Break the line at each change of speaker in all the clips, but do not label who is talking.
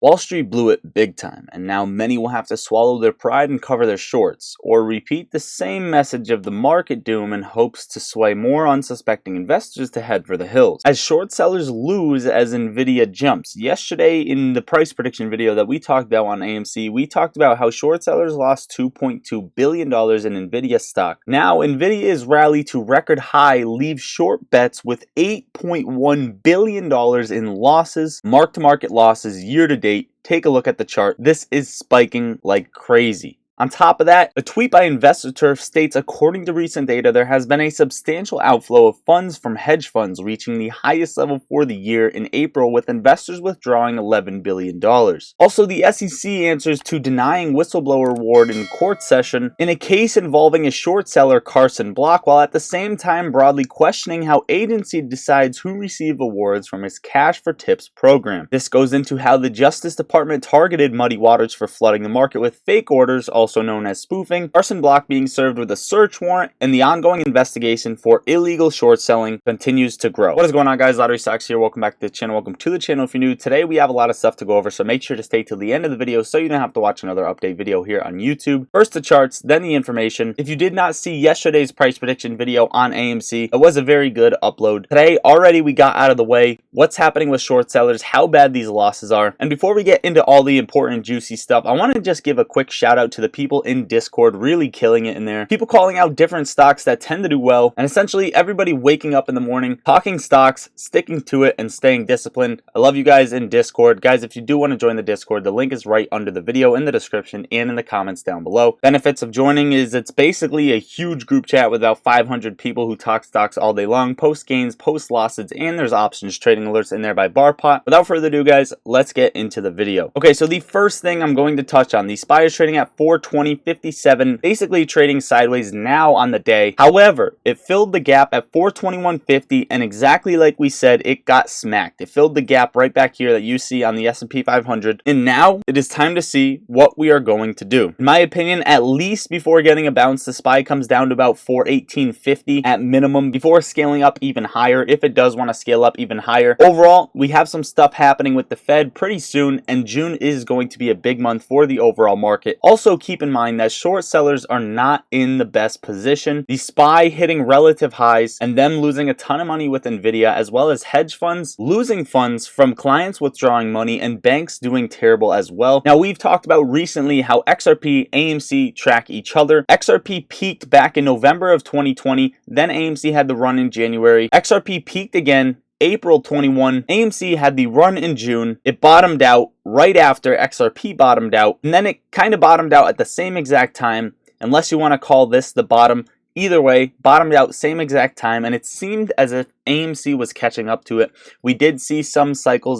Wall Street blew it big time, and now many will have to swallow their pride and cover their shorts, or repeat the same message of the market doom in hopes to sway more unsuspecting investors to head for the hills. As short sellers lose as Nvidia jumps. Yesterday in the price prediction video that we talked about on AMC, we talked about how short sellers lost $2.2 billion in Nvidia stock. Now Nvidia's rally to record high leaves short bets with $8.1 billion in losses, mark-to-market losses year to date. Take a look at the chart. This is spiking like crazy. On top of that, a tweet by InvestorTurf states, according to recent data, there has been a substantial outflow of funds from hedge funds, reaching the highest level for the year in April, with investors withdrawing $11 billion. Also, the SEC answers to denying whistleblower award in court session in a case involving a short seller, Carson Block, while at the same time broadly questioning how agency decides who receive awards from its Cash for Tips program. This goes into how the Justice Department targeted Muddy Waters for flooding the market with fake orders, also known as spoofing, Carson Block being served with a search warrant, and the ongoing investigation for illegal short selling continues to grow. What is going on, guys? Lottery Stocks here. Welcome back to the channel. Welcome to the channel if you're new. Today we have a lot of stuff to go over, so make sure to stay till the end of the video so you don't have to watch another update video here on YouTube. First the charts, then the information. If you did not see yesterday's price prediction video on AMC, it was a very good upload. Today already we got out of the way what's happening with short sellers, how bad these losses are, and before we get into all the important juicy stuff, I want to just give a quick shout out to the people in Discord, really killing it in there. People calling out different stocks that tend to do well, and essentially everybody waking up in the morning, talking stocks, sticking to it, and staying disciplined. I love you guys in Discord. Guys, if you do want to join the Discord, the link is right under the video in the description and in the comments down below. Benefits of joining is it's basically a huge group chat with about 500 people who talk stocks all day long, post gains, post losses, and there's options trading alerts in there by bar pot. Without further ado, guys, let's get into the video. Okay, so the first thing I'm going to touch on, the SPY is trading at 420.57, basically trading sideways now on the day. However, it filled the gap at 421.50, and exactly like we said, it got smacked. It filled the gap right back here that you see on the S&P 500, and now it is time to see what we are going to do. In my opinion, at least before getting a bounce, the SPY comes down to about 418.50 at minimum before scaling up even higher, if it does want to scale up even higher. Overall, we have some stuff happening with the Fed pretty soon, and June is going to be a big month for the overall market. Also, keep in mind that short sellers are not in the best position. The SPY hitting relative highs and them losing a ton of money with Nvidia, as well as hedge funds losing funds from clients withdrawing money and banks doing terrible as well. Now, we've talked about recently how XRP, AMC track each other. XRP peaked back in November of 2020, then AMC had the run in January. XRP peaked again April 21, AMC had the run in June. It bottomed out right after XRP bottomed out, and then it kind of bottomed out at the same exact time, unless you want to call this the bottom. Either way, bottomed out same exact time, and it seemed as if AMC was catching up to it. We did see some cycle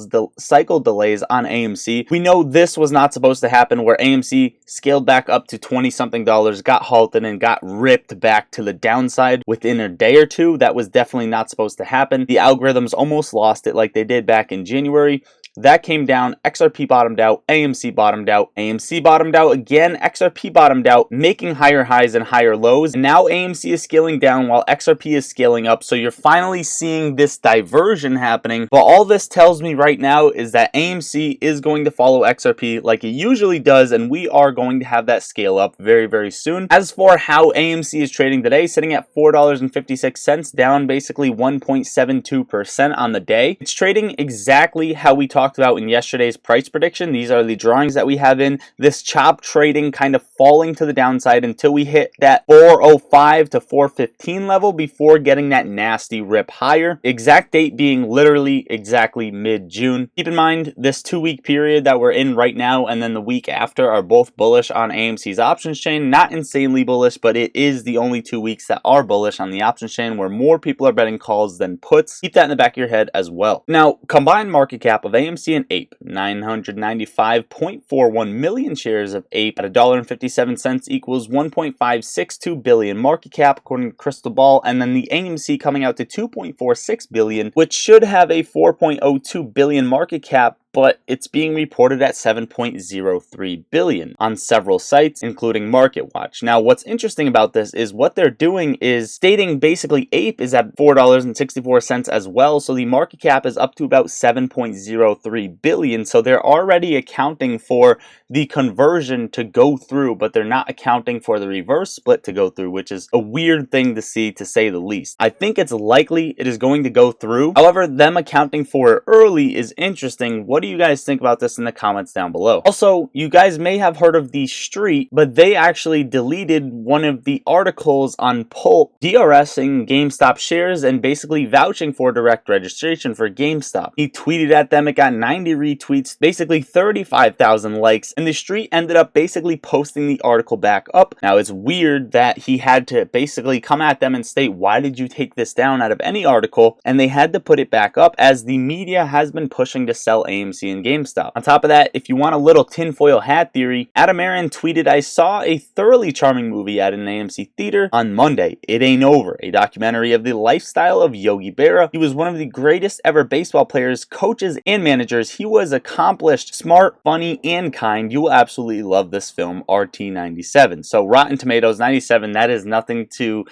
delays on AMC. We know this was not supposed to happen, where AMC scaled back up to 20-something dollars, got halted, and got ripped back to the downside within a day or two. That was definitely not supposed to happen. The algorithms almost lost it like they did back in January. That came down, XRP bottomed out, AMC bottomed out, AMC bottomed out again, XRP bottomed out, making higher highs and higher lows. And now AMC is scaling down while XRP is scaling up. So you're finally seeing this diversion happening. But all this tells me right now is that AMC is going to follow XRP like it usually does, and we are going to have that scale up very, very soon. As for how AMC is trading today, sitting at $4.56, down basically 1.72% on the day. It's trading exactly how we talked about in yesterday's price prediction. These are the drawings that we have in this chop trading, kind of falling to the downside until we hit that 405 to 415 level before getting that nasty rip higher. Exact date being literally exactly mid-June. Keep in mind, this 2-week period that we're in right now and then the week after are both bullish on AMC's options chain. Not insanely bullish, but it is the only 2 weeks that are bullish on the options chain, where more people are betting calls than puts. Keep that in the back of your head as well. Now, combined market cap of AMC and APE, 995.41 million shares of APE at $1.57 equals 1.562 billion market cap according to Crystal Ball, and then the AMC coming out to 2.46 billion, which should have a 4.02 billion market cap but it's being reported at 7.03 billion on several sites, including MarketWatch. Now, what's interesting about this is what they're doing is stating basically Ape is at $4.64 as well, so the market cap is up to about 7.03 billion. So they're already accounting for the conversion to go through, but they're not accounting for the reverse split to go through, which is a weird thing to see, to say the least. I think it's likely it is going to go through. However, them accounting for it early is interesting. What do you guys think about this in the comments down below? Also, you guys may have heard of The Street, but they actually deleted one of the articles on Pulp DRSing GameStop shares and basically vouching for direct registration for GameStop. He tweeted at them, it got 90 retweets, basically 35,000 likes, and The Street ended up basically posting the article back up. Now, it's weird that he had to basically come at them and state, why did you take this down out of any article? And they had to put it back up as the media has been pushing to sell AMC and GameStop. On top of that, if you want a little tinfoil hat theory, Adam Aaron tweeted, I saw a thoroughly charming movie at an AMC theater on Monday. It Ain't Over, a documentary of the lifestyle of Yogi Berra. He was one of the greatest ever baseball players, coaches, and managers. He was accomplished, smart, funny, and kind. You will absolutely love this film, RT97. So Rotten Tomatoes 97, that is nothing to,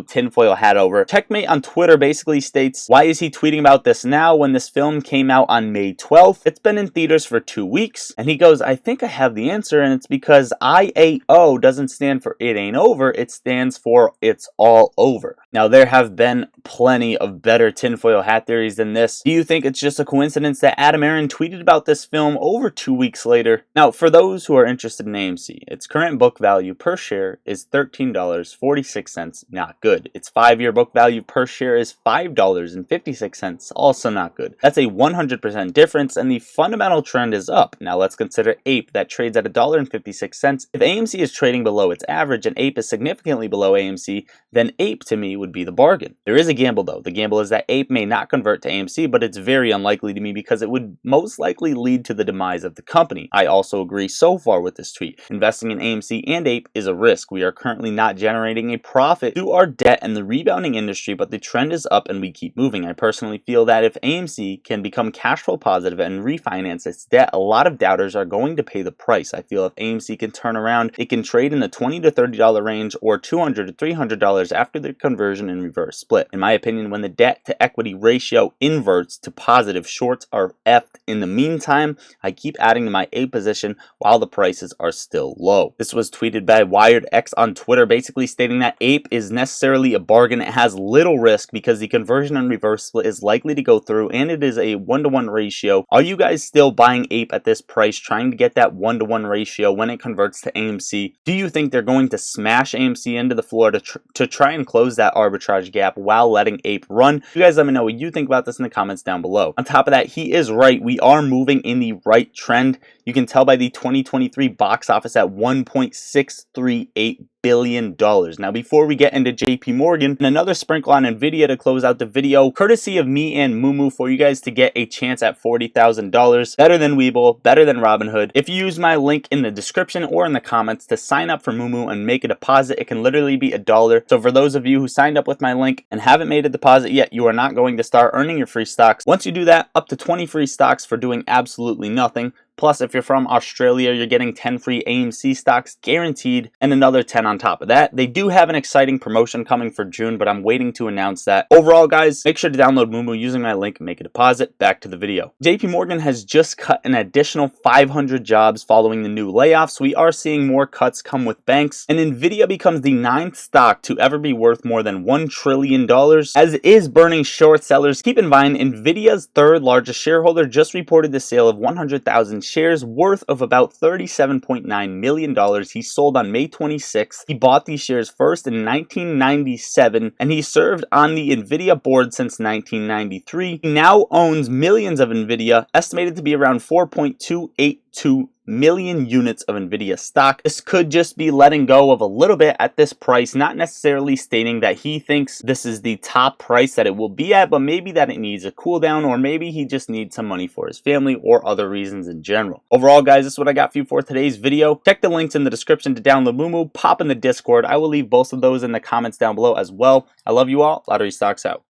tinfoil hat over. Checkmate on Twitter basically states, why is he tweeting about this now when this film came out on May 12th? It's been in theaters for 2 weeks. And he goes, I think I have the answer, and it's because IAO doesn't stand for It Ain't Over, it stands for It's All Over. Now, there have been plenty of better tinfoil hat theories than this. Do you think it's just a coincidence that Adam Aaron tweeted about this film over 2 weeks later? Now, for those who are interested in AMC, its current book value per share is $13.46, not good. Its 5-year book value per share is $5.56, also not good. That's a 100% difference, and the fundamental trend is up. Now, let's consider Ape that trades at $1.56. If AMC is trading below its average and Ape is significantly below AMC, then Ape to me would be the bargain. There is a gamble though. The gamble is that Ape may not convert to AMC, but it's very unlikely to me because it would most likely lead to the demise of the company. I also agree so far with this tweet. Investing in AMC and Ape is a risk. We are currently not generating a profit through our debt and the rebounding industry, but the trend is up and we keep moving. I personally feel that if AMC can become cash flow positive and refinance its debt, a lot of doubters are going to pay the price. I feel if AMC can turn around, it can trade in the $20 to $30 range or $200 to $300 after the conversion and reverse split. In my opinion, when the debt to equity ratio inverts to positive, shorts are effed. In the meantime, I keep adding to my A position while the prices are still low. This was tweeted by Wired X on Twitter, basically stating that Ape is necessarily a bargain. It has little risk because the conversion and reverse split is likely to go through and it is a 1-to-1 ratio. Are you guys still buying Ape at this price, trying to get that 1-to-1 ratio when it converts to AMC? Do you think they're going to smash AMC into the floor to try and close that arbitrage gap while letting Ape run? You guys let me know what you think about this in the comments down below. On top of that, he is right. We are moving in the right trend. You can tell by the 2023 box office at $1.638 billion. Now, before we get into JP Morgan, and another sprinkle on Nvidia to close out the video, courtesy of me and MooMoo, for you guys to get a chance at $40,000. Better than Webull, better than Robinhood. If you use my link in the description or in the comments to sign up for MooMoo and make a deposit, it can literally be $1. So for those of you who signed up with my link and haven't made a deposit yet, you are not going to start earning your free stocks. Once you do that, up to 20 free stocks for doing absolutely nothing. Plus, if you're from Australia, you're getting 10 free AMC stocks guaranteed and another 10 on top of that. They do have an exciting promotion coming for June, but I'm waiting to announce that. Overall, guys, make sure to download MooMoo using my link and make a deposit. Back to the video. JP Morgan has just cut an additional 500 jobs following the new layoffs. We are seeing more cuts come with banks, and Nvidia becomes the 9th stock to ever be worth more than $1 trillion, as it is burning short sellers. Keep in mind, Nvidia's third largest shareholder just reported the sale of 100,000 shares worth of about $37.9 million. He sold on May 26th. He bought these shares first in 1997, and he served on the Nvidia board since 1993. He now owns millions of Nvidia, estimated to be around 4.282 million units of Nvidia stock. This could just be letting go of a little bit at this price, not necessarily stating that he thinks this is the top price that it will be at, but maybe that it needs a cool down, or maybe he just needs some money for his family or other reasons in general. Overall, guys, this is what I got for you for today's video. Check the links in the description to download MooMoo, pop in the Discord. I will leave both of those in the comments down below as well. I love you all. Lottery Stocks out.